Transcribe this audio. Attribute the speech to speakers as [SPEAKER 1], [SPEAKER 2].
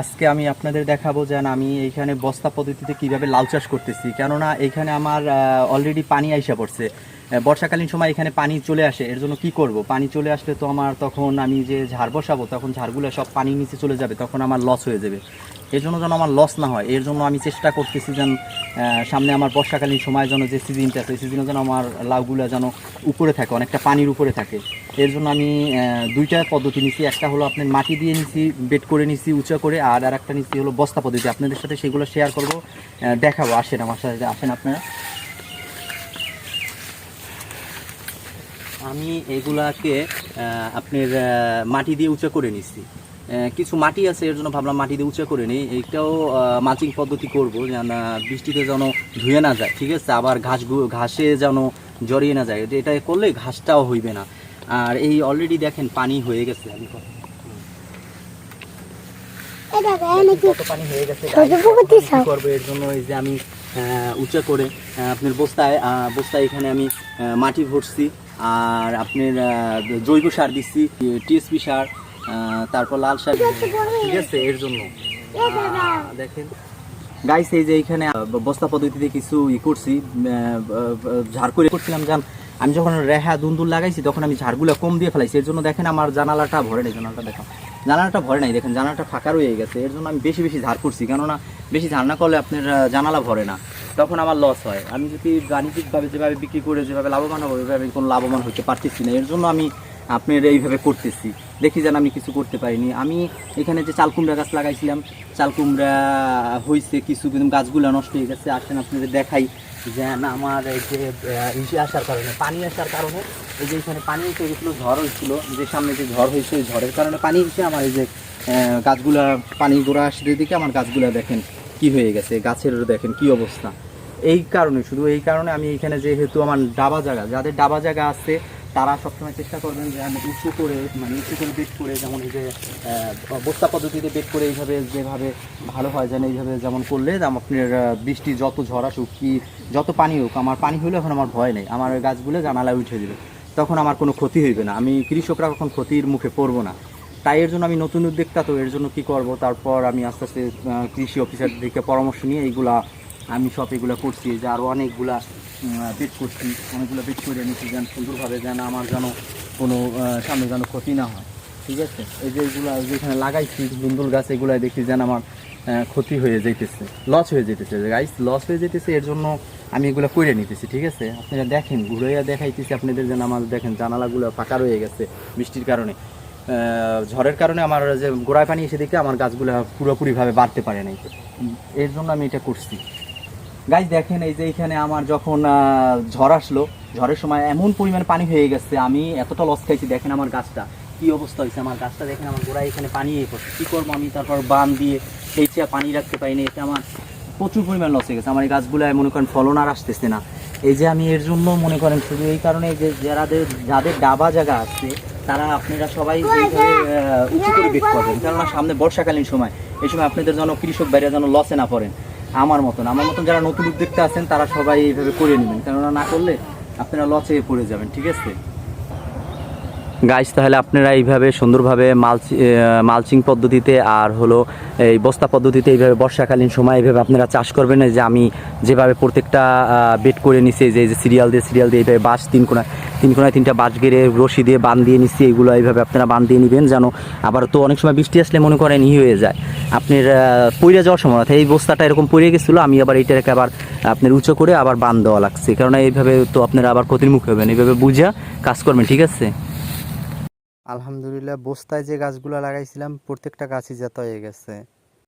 [SPEAKER 1] আজকে আমি আপনাদের দেখাবো যে আমি এইখানে বস্তা পদ্ধতিতে কিভাবে লাউ চাষ করতেছি, কেননা এইখানে আমার অলরেডি পানি আইসা পড়ছে। বর্ষাকালীন সময় এখানে পানি চলে আসে, এর জন্য কি করব, পানি চলে আসলে তো আমার তখন আমি যে ঝাড় বসাবো তখন ঝাড়গুলো সব পানির নিচে চলে যাবে, তখন আমার লস হয়ে যাবে। এর জন্য যেন আমার লস না হয়, এর জন্য আমি চেষ্টা করতেছি যেন সামনে আমার বর্ষাকালীন সময় যেন যে সিজনটা আছে এই সিজনে যেন আমার লাউগুলো যেন উপরে থাকে, অনেকটা পানির উপরে থাকে। এর জন্য আমি দুইটা পদ্ধতি নিছি। একটা হলো আপনার মাটি দিয়ে নিছি, বেড করে নিছি উঁচা করে, আর একটা নিছি হলো বস্তা পদ্ধতি। আপনাদের সাথে সেগুলো শেয়ার করব, দেখাবো। আসেন আমার সাথে, আসেন আপনারা। আমি এগুলাকে আপনার মাটি দিয়ে উঁচা করে নিচ্ছি। কিছু মাটি আছে এর জন্য ভাবলাম মাটি দিয়ে উঁচা করে নিই। এইটাও মালচিং পদ্ধতি করব যেন বৃষ্টিতে যেন ধুয়ে না যায়, ঠিক আছে, আবার ঘাসে যেন জড়িয়ে না যায়। এটা করলে ঘাসটাও হইবে না। আর এই অলরেডি দেখেন পানি হয়ে গেছে, আমি কত পানি হয়ে গেছে করবো। এর জন্য এই যে আমি উঁচা করে আপনার বস্তায় এখানে আমি মাটি ভরছি, আর আপনার জৈব সার দিচ্ছি, টিএসপি সার, তারপর লাল সার, ঠিক আছে। এর জন্য দেখেন গাইস, এই যে এইখানে বস্তা পদ্ধতিতে কিছু করছি, ঝাড় করে করছিলাম। আমি যখন রেহা দুন্দুল লাগাইছি তখন আমি ঝাড়গুলো কম দিয়ে ফেলাইছি। এর জন্য দেখেন আমার জানালাটা ভরে নাই, জানালাটা ভরে নাই, দেখেন জানালাটা ফাঁকা রয়ে গেছে। এর জন্য আমি বেশি ঝাড় করছি, কেননা বেশি ঝাড় না করলে আপনার জানালা ভরে না, তখন আমার লস হয়। আমি যদি বাণিজ্যিকভাবে যেভাবে বিক্রি করে যেভাবে লাভবান হবো, ওইভাবে কোনো লাভবান হতে পারতেছি না। এর জন্য আমি আপনার এইভাবে করতেছি, দেখি যেন আমি কিছু করতে পারিনি। আমি এখানে যে চালকুমড়া গাছ লাগাইছিলাম, চালকুমড়া হয়েছে কিছু, কিন্তু গাছগুলো নষ্ট হয়ে গেছে। আসেন আপনাদের দেখাই যে আমার এই যে ইসে আসার কারণে, পানি আসার কারণে, এই যে এখানে পানি এসে গেছিলো, ঝড় হয়েছিল, যে সামনে যে ঝড় হয়েছে ওই ঝড়ের কারণে পানি এসে আমার এই যে গাছগুলা পানি গোড়া আসতে দিকে আমার গাছগুলা দেখেন কি হয়ে গেছে, গাছের দেখেন কি অবস্থা। এই কারণে, শুধু এই কারণে আমি এখানে, যেহেতু আমার ডাবা জায়গা, যাদের ডাবা জায়গা আছে তারা সবসময় চেষ্টা করবেন যে আমি উঁচু করে বেড করে, যেমন এই যে বস্তা পদ্ধতিতে বেড করে এইভাবে যেভাবে ভালো হয় যেন, এইভাবে যেমন করলে আপনার বৃষ্টি যত ঝড় আসুক কি যত পানি হোক, আমার পানি হলে এখন আমার ভয় নেই, আমার গাছগুলো জানালায় উঠে দেবে, তখন আমার কোনো ক্ষতি হইবে না, আমি কৃষকরা কখন ক্ষতির মুখে পড়বো না। তাই এর জন্য আমি নতুন উদ্যোক্তা, তো এর জন্য কি করব, তারপর আমি আস্তে আস্তে কৃষি অফিসার থেকে পরামর্শ নিয়ে এইগুলা আমি সব এগুলো করছি। যে আরও অনেকগুলা বেড করছি, অনেকগুলো বেড করে নিচ্ছি যেন সুন্দরভাবে, যেন আমার যেন কোনো সামনে যেন ক্ষতি না হয়, ঠিক আছে। এই যে এইগুলো যেখানে লাগাইছি দুন্দুল গাছ, এগুলাই দেখি যেন আমার ক্ষতি হয়ে যেতেছে, লস হয়ে যেতেছে, গাইস লস হয়ে যেতেছে। এর জন্য আমি এগুলো করে নিতেছি, ঠিক আছে। আপনারা দেখেন, ঘুরাইয়া দেখাইতেছি আপনাদের, যেন আমার দেখেন জানালাগুলো ফাঁকা রয়ে গেছে বৃষ্টির কারণে, ঝড়ের কারণে আমার যে গোড়ায় পানি এসে দেখে আমার গাছগুলো পুরোপুরিভাবে বাড়তে পারে নাই। এর জন্য আমি এটা করছি। গাইস দেখেন, এই যে এখানে আমার যখন ঝড় আসলো, ঝড়ের সময় এমন পরিমাণ পানি হয়ে গেছে, আমি এতটা লস খাইছি। দেখেন আমার গাছটা কি অবস্থা হয়েছে, আমার গাছটা দেখেন, আমার গোড়ায় এখানে পানি পড়ছে, কী করবো আমি, তারপর বান দিয়ে সেই পানি রাখতে পারিনি, এতে আমার প্রচুর পরিমাণ লস হয়ে গেছে। আমার এই গাছগুলো মনে করেন ফলন আর আসতেছে না। এই যে আমি এর জন্য মনে করেন শুধু এই কারণে যে যাদের ডাবা জায়গা আছে তারা, আপনারা সবাই উঁচু করে বেড করবেন, কেননা সামনে বর্ষাকালীন সময়, এই সময় আপনাদের যেন কৃষক বাইরে যেন লসে না পড়েন। আমার মতন যারা নতুন উদ্যোক্তা আছেন তারা সবাই এইভাবে করে নেবেন, কেননা না করলে আপনারা লসে পড়ে যাবেন, ঠিক আছে গাইস। তাহলে আপনারা এইভাবে সুন্দরভাবে মালচিং পদ্ধতিতে আর হলো এই বস্তা পদ্ধতিতে এইভাবে বর্ষাকালীন সময় এইভাবে আপনারা চাষ করবেন। যে আমি যেভাবে প্রত্যেকটা বেড করে নিছি, যে সিরিয়াল দিয়ে এইভাবে বাঁশ তিন কোনায় 3টা বাঁশ গেড়ে রশি দিয়ে বাঁধ দিয়ে নিচ্ছি, এইগুলো এইভাবে আপনারা বাঁধ দিয়ে নেবেন, যেন আবার তো অনেক সময় বৃষ্টি আসলে মনে করেন হয়ে যায়, আপনার পড়ে যাওয়ার সময়। এই বস্তাটা এরকম পড়ে গেছিলো, আমি আবার এইটাকে আবার আপনার উঁচু করে আবার বাঁধ দেওয়া লাগছে, কারণ এইভাবে তো আপনারা আবার ক্ষতির মুখে হবেন। এইভাবে বুঝে কাজ করবেন, ঠিক আছে। আলহামদুলিল্লাহ, বস্তায় যে গাছগুলো লাগাইছিলাম প্রত্যেকটা গাছই জাত হয়ে গেছে।